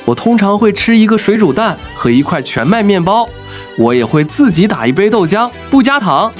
我通常会吃一个水煮蛋和一块全麦面包，我也会自己打一杯豆浆，不加糖。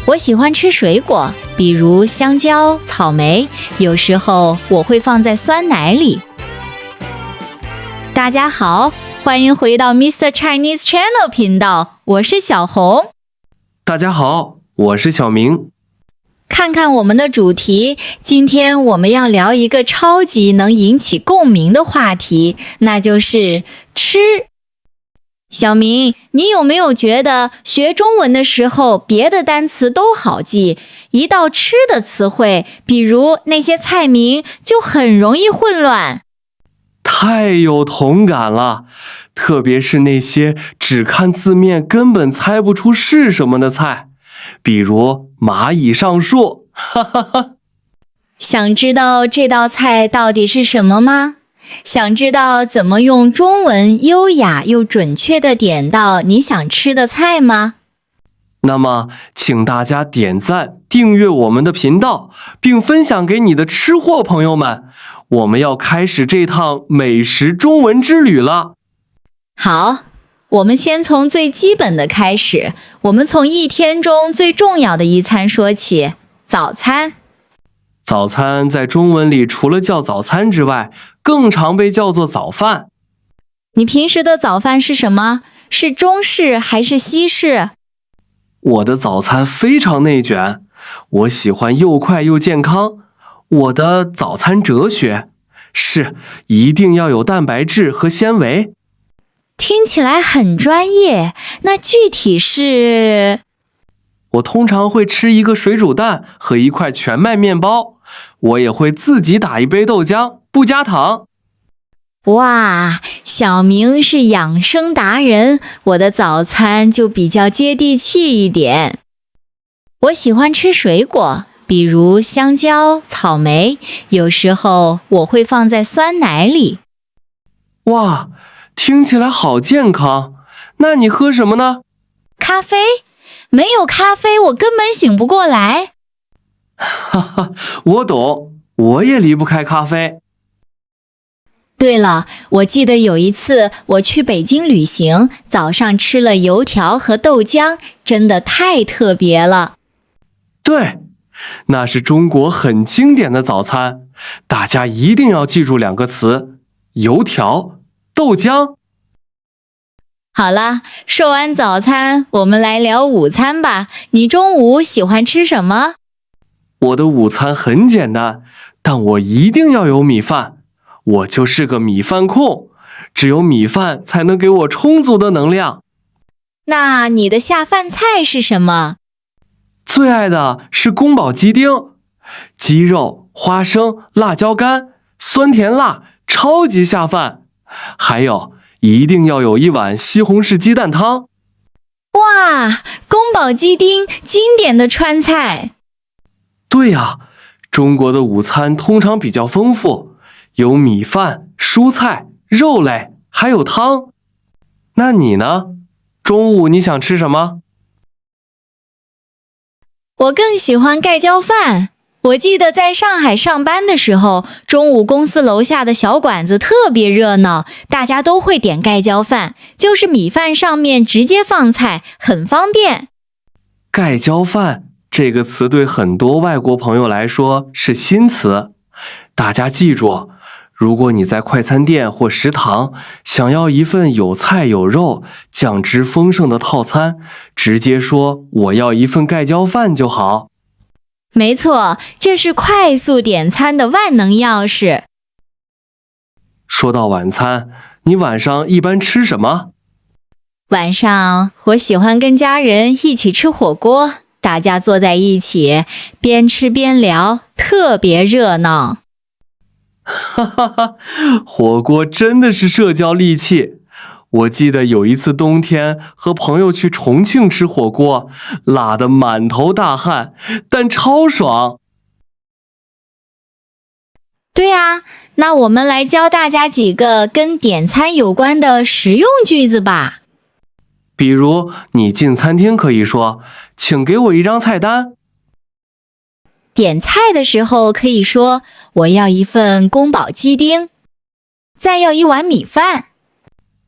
我喜欢吃水果，比如香蕉、草莓，有时候我会放在酸奶里。大家好，欢迎回到 Mr. Chinese Channel 频道，我是小红。大家好，我是小明。看看我们的主题，今天我们要聊一个超级能引起共鸣的话题，那就是吃。小明，你有没有觉得学中文的时候，别的单词都好记，一到吃的词汇，比如那些菜名，就很容易混乱？太有同感了，特别是那些只看字面根本猜不出是什么的菜，比如蚂蚁上树，哈哈哈。想知道这道菜到底是什么吗？想知道怎么用中文优雅又准确地点到你想吃的菜吗？那么，请大家点赞、订阅我们的频道，并分享给你的吃货朋友们。我们要开始这趟美食中文之旅了。好，我们先从最基本的开始，我们从一天中最重要的一餐说起，早餐。早餐在中文里除了叫早餐之外，更常被叫做早饭。你平时的早饭是什么？是中式还是西式？我的早餐非常内卷，我喜欢又快又健康。我的早餐哲学是一定要有蛋白质和纤维。听起来很专业，那具体是？我通常会吃一个水煮蛋和一块全麦面包，我也会自己打一杯豆浆，不加糖。哇，小明是养生达人，我的早餐就比较接地气一点。我喜欢吃水果，比如香蕉、草莓，有时候我会放在酸奶里。哇，听起来好健康。那你喝什么呢？咖啡？没有咖啡，我根本醒不过来。哈哈，我懂，我也离不开咖啡。对了，我记得有一次我去北京旅行，早上吃了油条和豆浆，真的太特别了。对，那是中国很经典的早餐，大家一定要记住两个词：油条、豆浆。好了，说完早餐，我们来聊午餐吧。你中午喜欢吃什么？我的午餐很简单，但我一定要有米饭。我就是个米饭控，只有米饭才能给我充足的能量。那你的下饭菜是什么？最爱的是宫保鸡丁，鸡肉、花生、辣椒干，酸甜辣，超级下饭。还有，一定要有一碗西红柿鸡蛋汤。哇，宫保鸡丁，经典的川菜。对呀，中国的午餐通常比较丰富，有米饭、蔬菜、肉类，还有汤。那你呢？中午你想吃什么？我更喜欢盖浇饭。我记得在上海上班的时候，中午公司楼下的小馆子特别热闹，大家都会点盖浇饭，就是米饭上面直接放菜，很方便。盖浇饭这个词对很多外国朋友来说是新词，大家记住，如果你在快餐店或食堂想要一份有菜有肉、酱汁丰盛的套餐，直接说我要一份盖浇饭就好。没错，这是快速点餐的万能钥匙。说到晚餐，你晚上一般吃什么？晚上我喜欢跟家人一起吃火锅，大家坐在一起，边吃边聊，特别热闹。哈哈哈，火锅真的是社交利器。我记得有一次冬天和朋友去重庆吃火锅，辣得满头大汗，但超爽。对啊，那我们来教大家几个跟点餐有关的实用句子吧。比如，你进餐厅可以说：“请给我一张菜单。”点菜的时候可以说：“我要一份宫保鸡丁。”再要一碗米饭。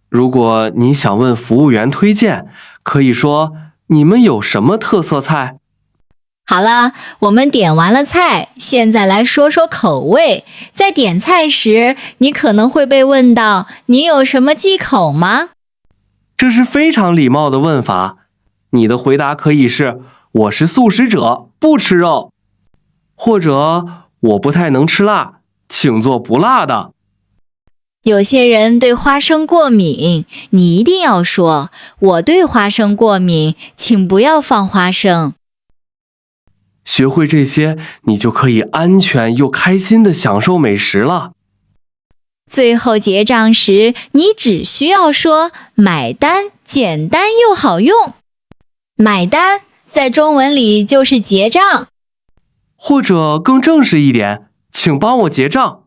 如果你想问服务员推荐，可以说你们有什么特色菜？好了，我们点完了菜，现在来说说口味。在点菜时，你可能会被问到，你有什么忌口吗？这是非常礼貌的问法。你的回答可以是我是素食者，不吃肉，或者我不太能吃辣，请做不辣的。有些人对花生过敏，你一定要说我对花生过敏，请不要放花生。学会这些，你就可以安全又开心地享受美食了。最后结账时，你只需要说买单，简单又好用。买单在中文里就是结账，或者更正式一点，请帮我结账。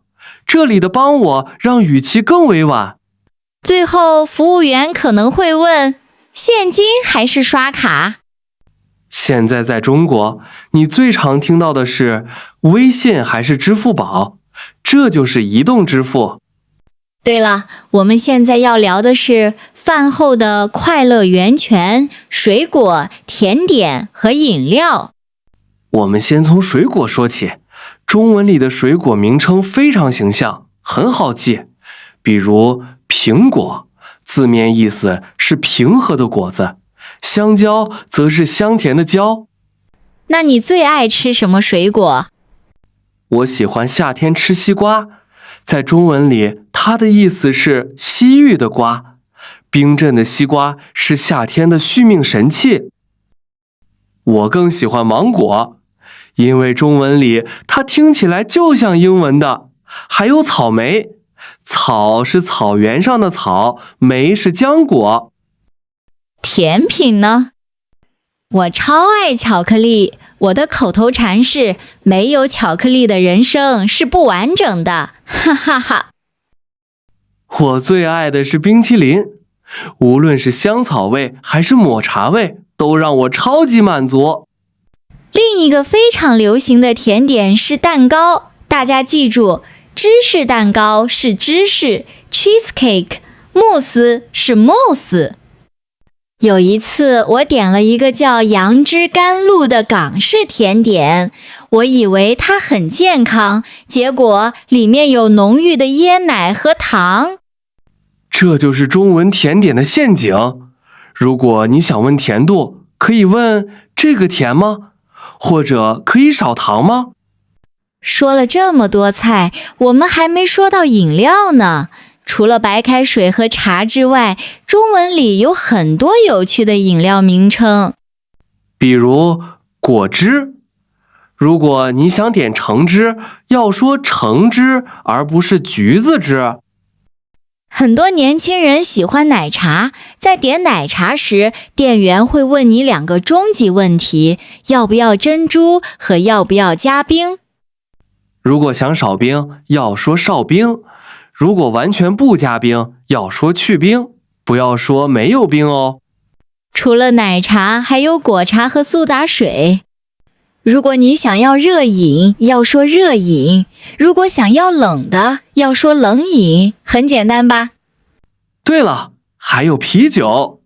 这里的帮我让语气更委婉。最后服务员可能会问，现金还是刷卡？现在在中国，你最常听到的是微信还是支付宝，这就是移动支付。对了，我们现在要聊的是饭后的快乐源泉，水果、甜点和饮料。我们先从水果说起，中文里的水果名称非常形象，很好记。比如苹果，字面意思是平和的果子，香蕉则是香甜的蕉。那你最爱吃什么水果？我喜欢夏天吃西瓜，在中文里，它的意思是西域的瓜。冰镇的西瓜是夏天的续命神器。我更喜欢芒果，因为中文里它听起来就像英文的。还有草莓，草是草原上的草，莓是浆果。甜品呢？我超爱巧克力，我的口头禅是没有巧克力的人生是不完整的，哈哈哈。我最爱的是冰淇淋，无论是香草味还是抹茶味，都让我超级满足。另一个非常流行的甜点是蛋糕，大家记住，芝士蛋糕是芝士 cheesecake， 慕斯是 mousse。有一次我点了一个叫杨枝甘露的港式甜点，我以为它很健康，结果里面有浓郁的椰奶和糖。这就是中文甜点的陷阱。如果你想问甜度，可以问这个甜吗？或者可以少糖吗？说了这么多菜，我们还没说到饮料呢。除了白开水和茶之外，中文里有很多有趣的饮料名称。比如果汁。如果你想点橙汁，要说橙汁，而不是橘子汁。很多年轻人喜欢奶茶，在点奶茶时，店员会问你两个终极问题，要不要珍珠和要不要加冰。如果想少冰，要说少冰；如果完全不加冰，要说去冰，不要说没有冰哦。除了奶茶，还有果茶和苏打水。如果你想要热饮，要说热饮；如果想要冷的，要说冷饮。很简单吧？对了，还有啤酒。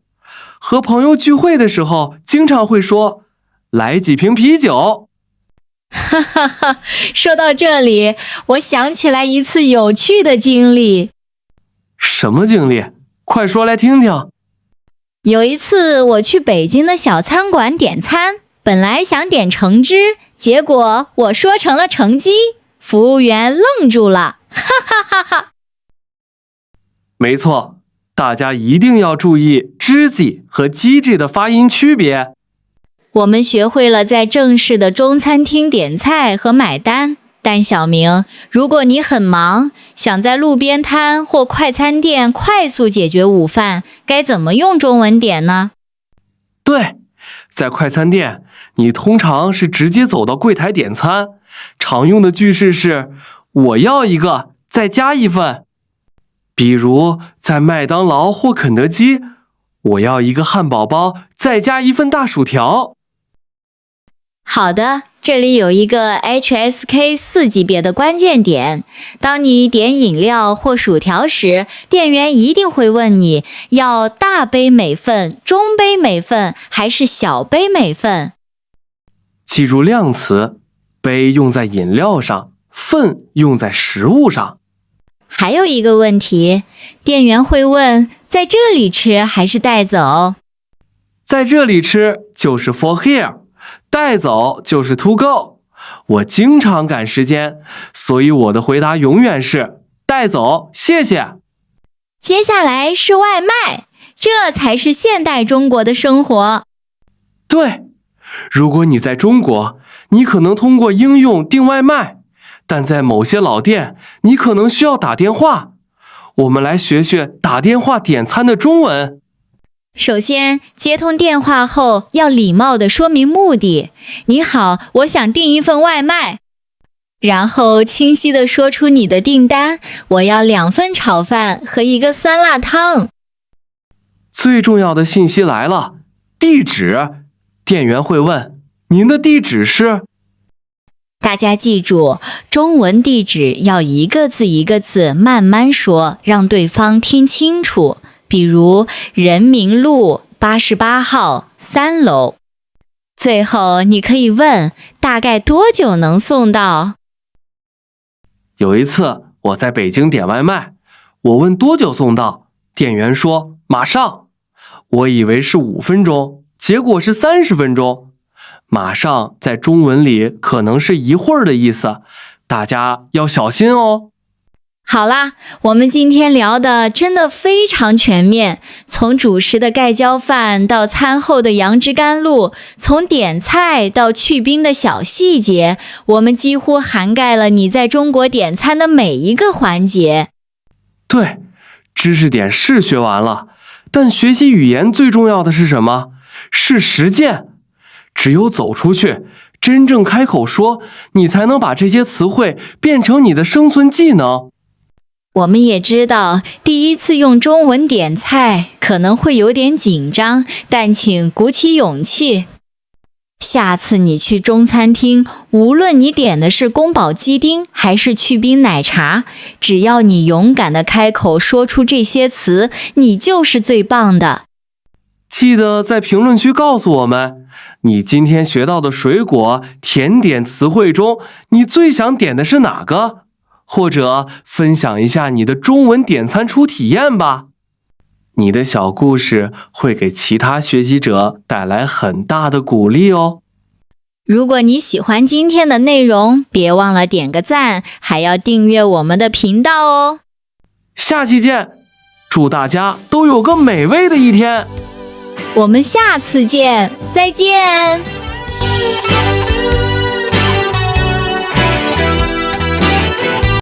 和朋友聚会的时候，经常会说，来几瓶啤酒。哈哈哈，说到这里，我想起来一次有趣的经历。什么经历？快说来听听。有一次我去北京的小餐馆点餐，本来想点橙汁，结果我说成了橙鸡，服务员愣住了，哈哈哈哈。没错，大家一定要注意“鸡”和“鸡”的发音区别。我们学会了在正式的中餐厅点菜和买单，但小明，如果你很忙，想在路边摊或快餐店快速解决午饭，该怎么用中文点呢？对，在快餐店，你通常是直接走到柜台点餐，常用的句式是我要一个，再加一份。比如在麦当劳或肯德基，我要一个汉堡包，再加一份大薯条。好的，这里有一个 HSK 4级别的关键点，当你点饮料或薯条时，店员一定会问你要大杯每份、中杯每份还是小杯每份。记住量词，杯用在饮料上，份用在食物上。还有一个问题，店员会问在这里吃还是带走？在这里吃就是 for here， 带走就是 to go。我经常赶时间，所以我的回答永远是带走，谢谢。接下来是外卖，这才是现代中国的生活。对，如果你在中国，你可能通过应用订外卖，但在某些老店，你可能需要打电话。我们来学学打电话点餐的中文。首先，接通电话后要礼貌地说明目的。你好，我想订一份外卖。然后清晰地说出你的订单，我要2份炒饭和1个酸辣汤。最重要的信息来了，地址。店员会问，您的地址是？大家记住，中文地址要一个字一个字慢慢说，让对方听清楚。比如人民路88号3楼。最后你可以问大概多久能送到。有一次我在北京点外卖，我问多久送到，店员说马上。我以为是5分钟，结果是30分钟。马上在中文里可能是一会儿的意思，大家要小心哦。好啦，我们今天聊的真的非常全面，从主食的盖浇饭到餐后的杨枝甘露，从点菜到去冰的小细节，我们几乎涵盖了你在中国点餐的每一个环节。对，知识点是学完了，但学习语言最重要的是什么？是实践。只有走出去，真正开口说，你才能把这些词汇变成你的生存技能。我们也知道，第一次用中文点菜可能会有点紧张，但请鼓起勇气。下次你去中餐厅，无论你点的是宫保鸡丁还是去冰奶茶，只要你勇敢地开口说出这些词，你就是最棒的。记得在评论区告诉我们，你今天学到的水果、甜点词汇中，你最想点的是哪个？或者分享一下你的中文点餐初体验吧。你的小故事会给其他学习者带来很大的鼓励哦。如果你喜欢今天的内容，别忘了点个赞，还要订阅我们的频道哦。下期见，祝大家都有个美味的一天。我们下次见，再见。